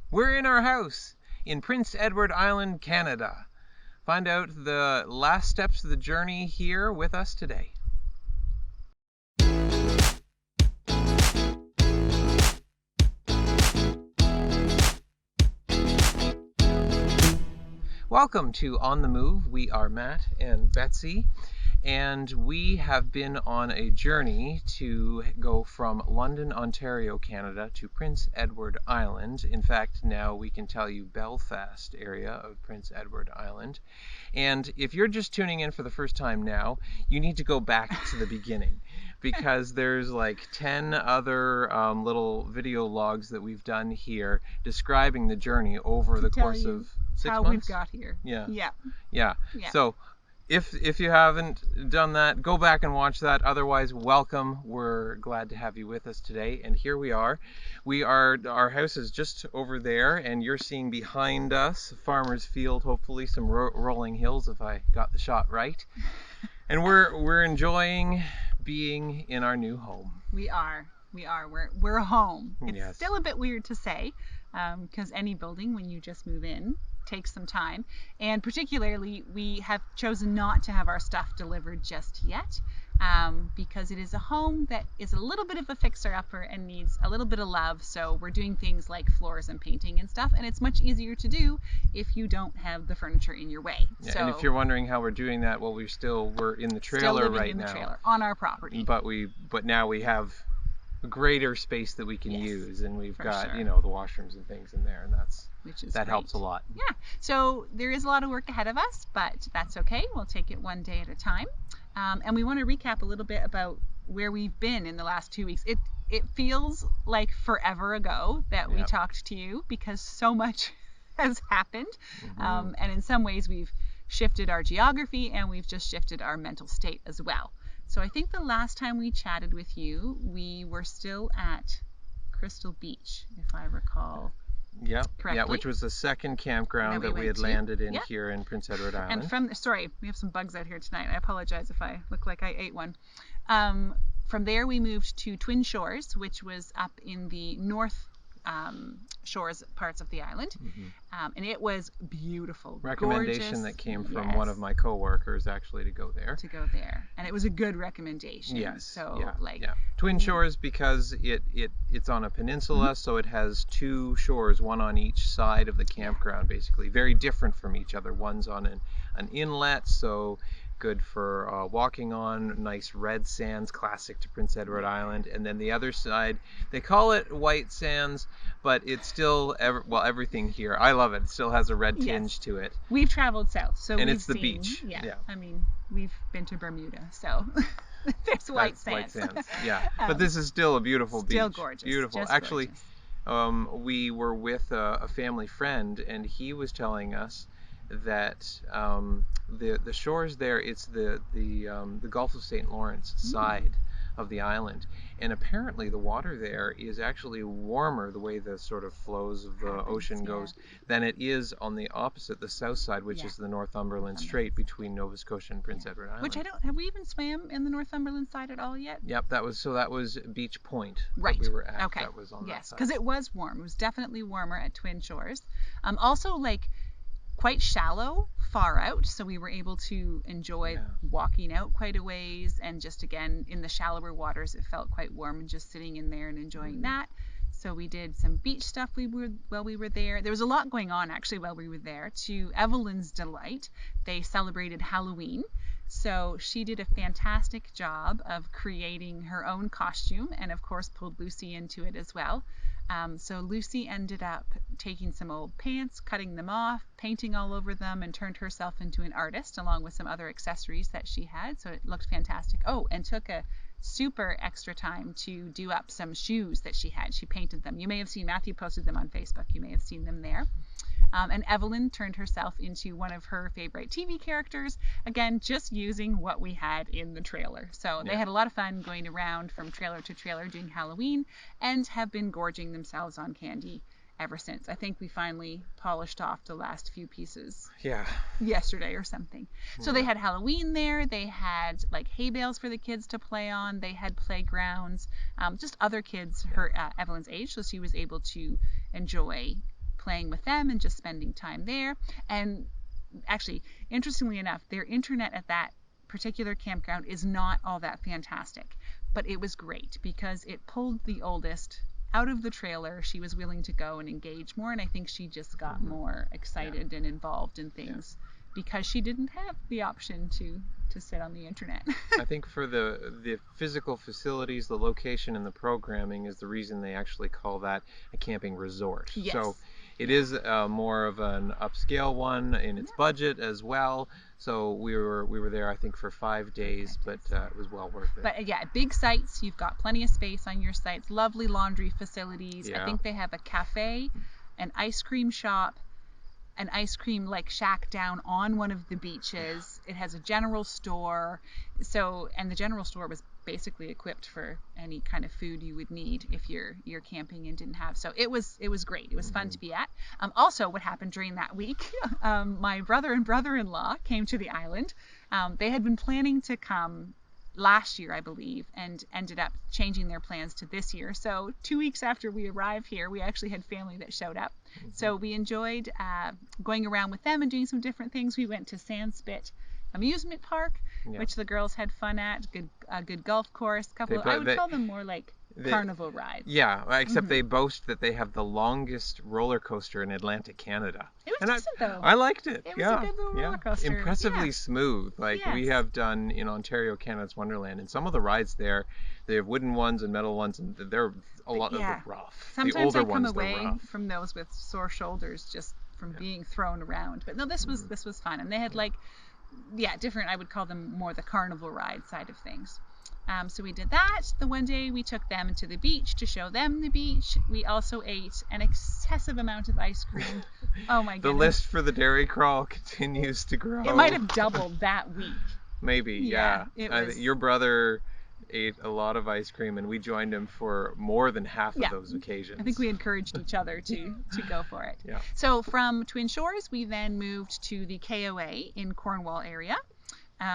We're in our house in Prince Edward Island, Canada. Find out the last steps of the journey here with us today. Welcome to On the Move. We are Matt and Betsy, and we have been on a journey to go from London, Ontario, Canada to Prince Edward Island. In fact, now we can tell you Belfast area of Prince Edward Island. And if you're just tuning in for the first time now, you need to go back to the beginning, because there's like 10 other little video logs that we've done here describing the journey over the course of 6 months. How we've got here. Yeah. So if you haven't done that, go back and watch that. Otherwise, welcome. We're glad to have you with us today. And here we are. Our house is just over there, and you're seeing behind us a farmer's field, hopefully some rolling hills if I got the shot right. And we're enjoying being in our new home. We are. We're home. It's Yes. still a bit weird to say, because any building, when you just move in, takes some time. And particularly, we have chosen not to have our stuff delivered just yet, because it is a home that is a little bit of a fixer-upper and needs a little bit of love. So we're doing things like floors and painting and stuff, and it's much easier to do if you don't have the furniture in your way. Yeah, so and if you're wondering how we're doing that, well, we're in the trailer still living right in the now. trailer on our property. But now we have greater space that we can Yes, use, and we've for got sure. the washrooms and things in there, and Which is that great. helps a lot. Yeah, so there is a lot of work ahead of us, but that's okay. We'll take it one day at a time. And we want to recap a little bit about where we've been in the last 2 weeks. It feels like forever ago that we Yep. talked to you, because so much has happened. Mhm. And in some ways we've shifted our geography, and we've just shifted our mental state as well. So I think the last time we chatted with you, we were still at Crystal Beach, if I recall. Yeah, Correctly. which was the second campground That that we we went had to. landed in Yep. here in Prince Edward Island. And we have some bugs out here tonight. I apologize if I look like I ate one. From there, we moved to Twin Shores, which was up in the north shores parts of the island. Mhm. And it was beautiful. Recommendation gorgeous. that came from Yes. one of my coworkers, actually, to go there. And it was a good recommendation. Yes. So yeah. Twin Shores, because it's on a peninsula, so it has two shores, one on each side of the campground, basically. Very different from each other. One's on an inlet, so good for walking on. Nice red sands, classic to Prince Edward Island. And then the other side, they call it white sands, but it's still, everything here, I love it. It still has a red tinge Yes. to it. We've traveled south, so And we've it's the seen, beach. Yeah. Yeah. I mean, we've been to Bermuda, so there's white That's sands. white sands. Yeah. But this is still a beautiful beach. Still gorgeous. Beautiful. Just Actually, gorgeous. we were with a family friend, and he was telling us that the shores there, it's the Gulf of St. Lawrence side of the island, and apparently the water there is actually warmer, the way the sort of flows of the ocean goes, than it is on the opposite, the south side, which is the Northumberland Strait between Nova Scotia and Prince Edward Island. Which have we even swam in the Northumberland side at all yet? Yep, that was Beach Point Right. that we were at. Okay. That was on that Yes, side. because it was warm. It was definitely warmer at Twin Shores. Also, like, quite shallow, far out, so we were able to enjoy walking out quite a ways, and just again in the shallower waters it felt quite warm, and just sitting in there and enjoying that. So we did some beach stuff while we were there. There was a lot going on actually while we were there. To Evelyn's delight, they celebrated Halloween. So she did a fantastic job of creating her own costume, and of course pulled Lucy into it as well. So Lucy ended up taking some old pants, cutting them off, painting all over them, and turned herself into an artist along with some other accessories that she had. So it looked fantastic. Oh, and took a super extra time to do up some shoes that she had. She painted them. You may have seen, Matthew posted them on Facebook. You may have seen them there. And Evelyn turned herself into one of her favorite TV characters, again, just using what we had in the trailer. So they had a lot of fun going around from trailer to trailer doing Halloween, and have been gorging themselves on candy ever since. I think we finally polished off the last few pieces yesterday or something. So they had Halloween there. They had like hay bales for the kids to play on. They had playgrounds, just other kids her Evelyn's age, so she was able to enjoy playing with them and just spending time there. And actually, interestingly enough, their internet at that particular campground is not all that fantastic, but it was great because it pulled the oldest out of the trailer. She was willing to go and engage more, and I think she just got more excited and involved in things because she didn't have the option to sit on the internet. I think for the physical facilities, the location, and the programming is the reason they actually call that a camping resort. Yes. So it is more of an upscale one in its budget as well. So we were there, I think, for 5 days, but it was well worth it. But yeah, big sites. You've got plenty of space on your sites. Lovely laundry facilities. I think they have a cafe, an ice cream shop, an ice cream like shack down on one of the beaches. It has a general store. And the general store was basically equipped for any kind of food you would need if you're camping and didn't have. So it was great. It was fun to be at. Also, what happened during that week, my brother and brother-in-law came to the island. They had been planning to come last year, I believe, and ended up changing their plans to this year. So 2 weeks after we arrived here, we actually had family that showed up. So we enjoyed going around with them and doing some different things. We went to Sandspit Amusement Park, which the girls had fun at. A good golf course. I would call them more like carnival rides. Yeah, except they boast that they have the longest roller coaster in Atlantic Canada. It was decent, though. I liked it. It was a good little roller coaster. Impressively smooth. Like we have done in Ontario, Canada's Wonderland, and some of the rides there, they have wooden ones and metal ones, and they're a lot of the rough. Sometimes I come away from those with sore shoulders just from being thrown around. But no, this was fun, and they had different. I would call them more the carnival ride side of things. So we did that. The one day we took them to the beach to show them the beach. We also ate an excessive amount of ice cream. Oh my goodness. The list for the dairy crawl continues to grow. It might have doubled that week. Maybe, yeah. Your brother ate a lot of ice cream, and we joined him for more than half of those occasions. I think we encouraged each other to go for it. Yeah. So from Twin Shores, we then moved to the KOA in Cornwall area,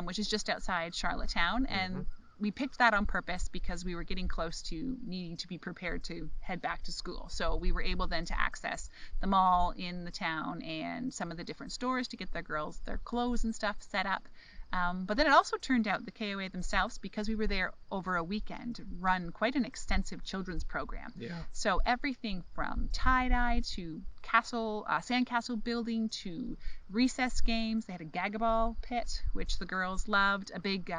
which is just outside Charlottetown, and we picked that on purpose because we were getting close to needing to be prepared to head back to school. So we were able then to access the mall in the town and some of the different stores to get the girls their clothes and stuff set up. But then it also turned out the KOA themselves, because we were there over a weekend, run quite an extensive children's program. Yeah. So everything from tie-dye to sandcastle building to recess games. They had a gagaball pit, which the girls loved, a big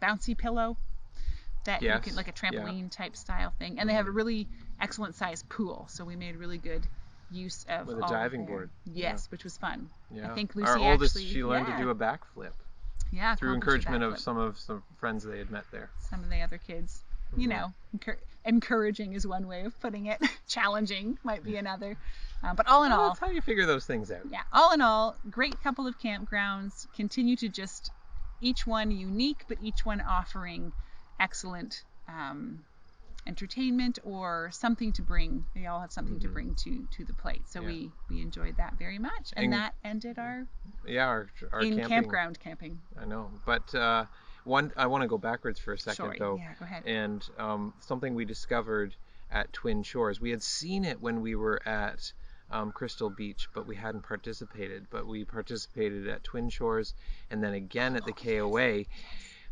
bouncy pillow that you could, like a trampoline type style thing. And they have a really excellent sized pool. So we made really good use of with a diving board. Yes, which was fun. Yeah. I think Lucy Our oldest, actually, she learned to do a backflip. Yeah. Through encouragement of some friends they had met there. Some of the other kids. You know, encouraging is one way of putting it. Challenging might be another. But all in all, that's how you figure those things out. Yeah. All in all, great couple of campgrounds. Continue to just each one unique, but each one offering excellent entertainment or something to bring. They all have something to bring to the plate. So we enjoyed that very much, and that ended our campground camping. I know, but I want to go backwards for a second though. Yeah, go ahead. And something we discovered at Twin Shores. We had seen it when we were at Crystal Beach, but we hadn't participated. But we participated at Twin Shores, and then again at the KOA.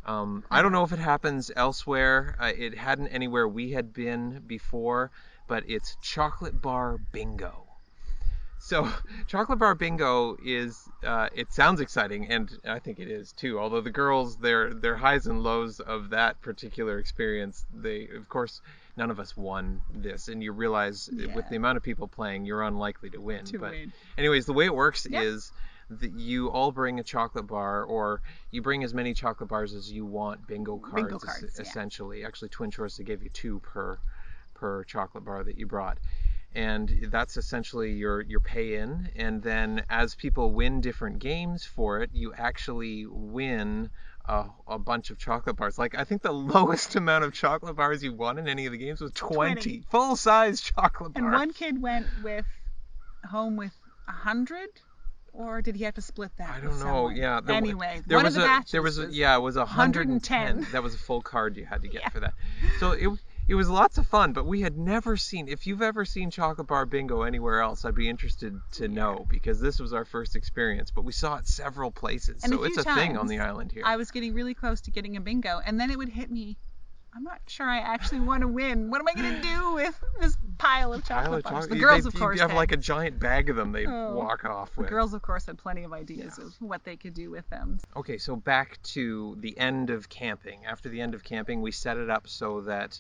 I don't know if it happens elsewhere. It hadn't anywhere we had been before, but it's chocolate bar bingo. So chocolate bar bingo is, it sounds exciting, and I think it is too. Although the girls, their highs and lows of that particular experience, of course, none of us won this, and you realize with the amount of people playing, you're unlikely to win. Anyways, the way it works is you all bring a chocolate bar, or you bring as many chocolate bars as you want. Bingo cards essentially. Yeah. Actually, Twin Shores, they gave you 2 per chocolate bar that you brought. And that's essentially your pay in. And then as people win different games for it, you actually win a bunch of chocolate bars. Like, I think the lowest amount of chocolate bars you won in any of the games was 20. Full-size chocolate bars. And one kid went home with 100? Or did he have to split that? I don't know. Yeah. Anyway, it was 110. That was a full card you had to get for that. So It was lots of fun, but we had never seen, if you've ever seen chocolate bar bingo anywhere else, I'd be interested to know, because this was our first experience, but we saw it several places. And so it's a thing on the island here. I was getting really close to getting a bingo, and then it would hit me, I'm not sure I actually want to win. What am I going to do with this pile of chocolate bars? The girls, of course, you have like a giant bag of them they'd walk off with. The girls, of course, had plenty of ideas of what they could do with them. Okay, so back to the end of camping. After the end of camping, we set it up so that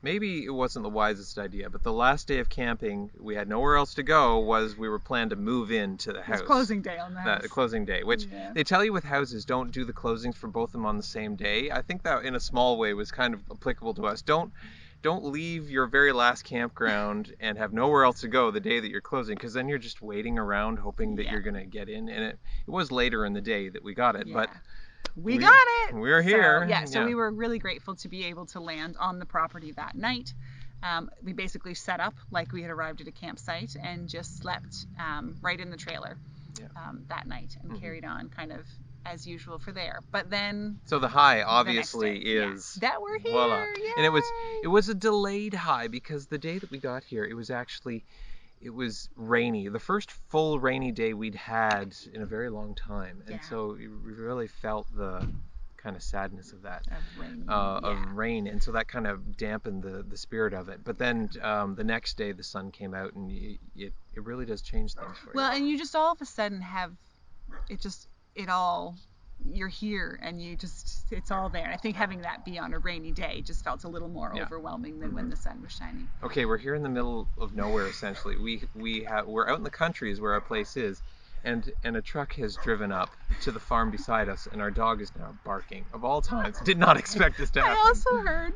maybe it wasn't the wisest idea, but the last day of camping, we had nowhere else to go, we were planned to move into the house. It was closing day on the house. The closing day, which they tell you with houses, don't do the closings for both of them on the same day. I think that in a small way was kind of applicable to us. Don't leave your very last campground and have nowhere else to go the day that you're closing, because then you're just waiting around hoping that you're going to get in. And it was later in the day that we got it, but we got it. We're here. So we were really grateful to be able to land on the property that night. We basically set up like we had arrived at a campsite and just slept right in the trailer that night and carried on kind of as usual for there. But then so the high obviously is that we're here. Voila. And it was a delayed high, because the day that we got here, it was rainy. The first full rainy day we'd had in a very long time. And so we really felt the kind of sadness of that. Of rain. And so that kind of dampened the spirit of it. But then the next day the sun came out, and it really does change things for you. Well, and you just all of a sudden have you're here, and it's all there. I think having that be on a rainy day just felt a little more overwhelming than when the sun was shining. Okay, we're here in the middle of nowhere essentially. We're out in the country is where our place is, and a truck has driven up to the farm beside us, and our dog is now barking. Of all times, did not expect this to happen. I also heard,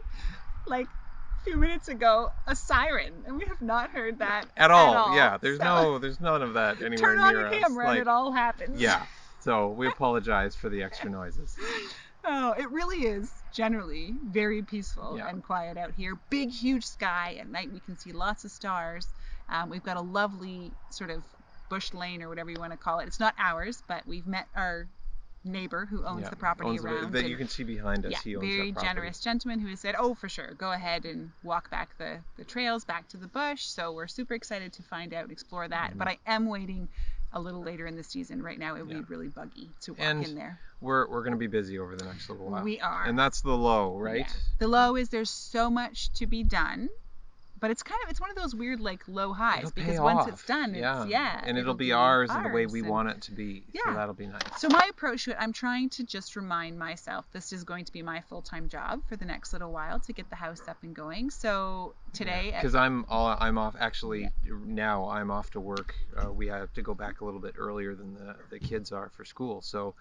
like a few minutes ago, a siren, and we have not heard that at all. Yeah, there's none of that anywhere near us. Turn on your camera and it all happens. Yeah. So we apologize for the extra noises. Oh, it really is generally very peaceful and quiet out here. Big, huge sky. At night we can see lots of stars. We've got a lovely sort of bush lane, or whatever you want to call it. It's not ours, but we've met our neighbor who owns the property around. That you can see behind us. He owns very generous gentleman who has said, oh, for sure, go ahead and walk back the trails back to the bush. So we're super excited to find out, explore that. But I am waiting a little later in the season. Right now it would be really buggy to walk in there. We're going to be busy over the next little while. We are. And that's the low, right? Yeah. The low is there's so much to be done, but it's one of those weird like low highs, because once it's done, and it'll be ours in the way we want it to be. So that'll be nice. So my approach to it, I'm trying to just remind myself this is going to be my full-time job for the next little while to get the house up and going. So today, because I'm off actually now. I'm off to work. We have to go back a little bit earlier than the kids are for school. So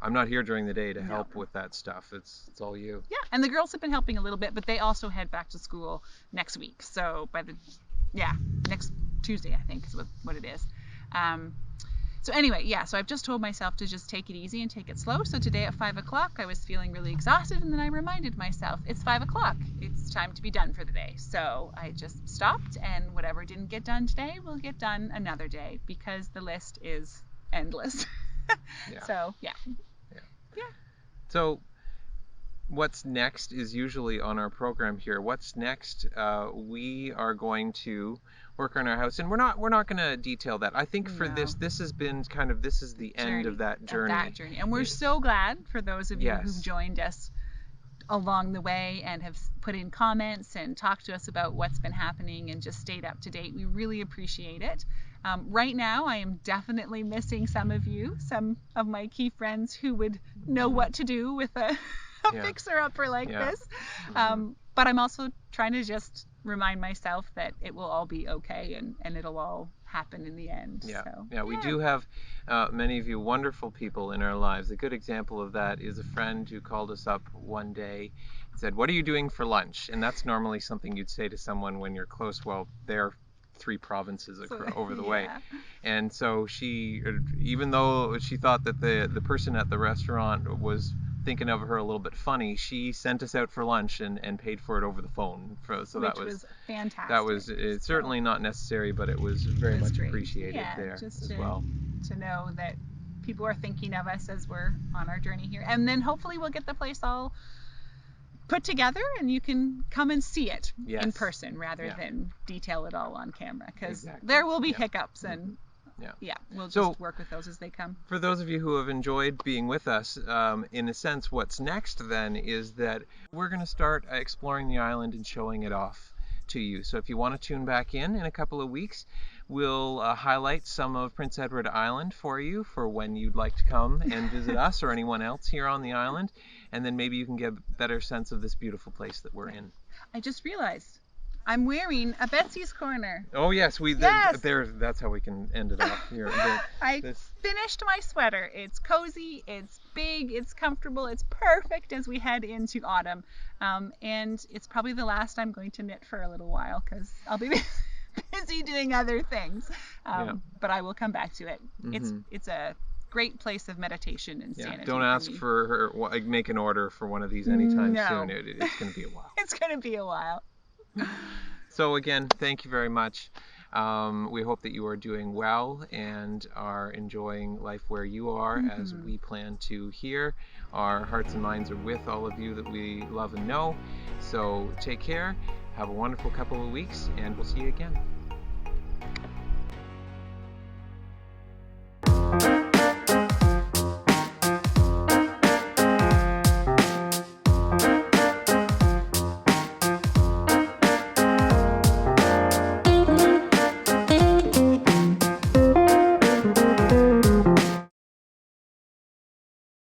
I'm not here during the day to help with that stuff. It's all you. Yeah, and the girls have been helping a little bit, but they also head back to school next week. So next Tuesday, I think is what it is. So anyway, so I've just told myself to just take it easy and take it slow. So today at 5 o'clock, I was feeling really exhausted, and then I reminded myself, it's 5 o'clock. It's time to be done for the day. So I just stopped, and whatever didn't get done today will get done another day, because the list is endless. So, So what's next is usually on our program here. What's next? We are going to work on our house, and we're not going to detail that. I think for this has been this is the end of that journey. And we're so glad for those of you who've joined us along the way and have put in comments and talked to us about what's been happening and just stayed up to date. We really appreciate it. Right now, I am definitely missing some of you, some of my key friends who would know what to do with a fixer-upper like this. But I'm also trying to just remind myself that it will all be okay, and it'll all happen in the end. We do have many of you wonderful people in our lives. A good example of that is a friend who called us up one day and said, "What are you doing for lunch?" And that's normally something you'd say to someone when you're close. Well, they're 3 provinces over the way. And so she, even though she thought that the person at the restaurant was thinking of her a little bit funny, she sent us out for lunch and paid for it over the phone. Which was fantastic. That was certainly not necessary, but it was very much appreciated there as well. To know that people are thinking of us as we're on our journey here. And then hopefully we'll get the place all put together, and you can come and see it in Yes. person rather than detail it all on camera, because Exactly. there will be hiccups, and we'll just work with those as they come. For those of you who have enjoyed being with us, in a sense, what's next then is that we're going to start exploring the island and showing it off to you. So if you want to tune back in a couple of weeks, we'll highlight some of Prince Edward Island for you for when you'd like to come and visit us or anyone else here on the island, and then maybe you can get a better sense of this beautiful place that we're in. I just realized I'm wearing a Betsy's Corner. Oh yes, that's how we can end it off here. I finished my sweater. It's cozy, it's big, it's comfortable, it's perfect as we head into autumn. And it's probably the last I'm going to knit for a little while, because I'll be busy doing other things. But I will come back to it. It's a great place of meditation and sanity. Don't ask for her, make an order for one of these anytime soon. It's going to be a while. It's going to be a while. So again, thank you very much. We hope that you are doing well and are enjoying life where you are, as we plan to here. Our hearts and minds are with all of you that we love and know. So take care, have a wonderful couple of weeks, and we'll see you again.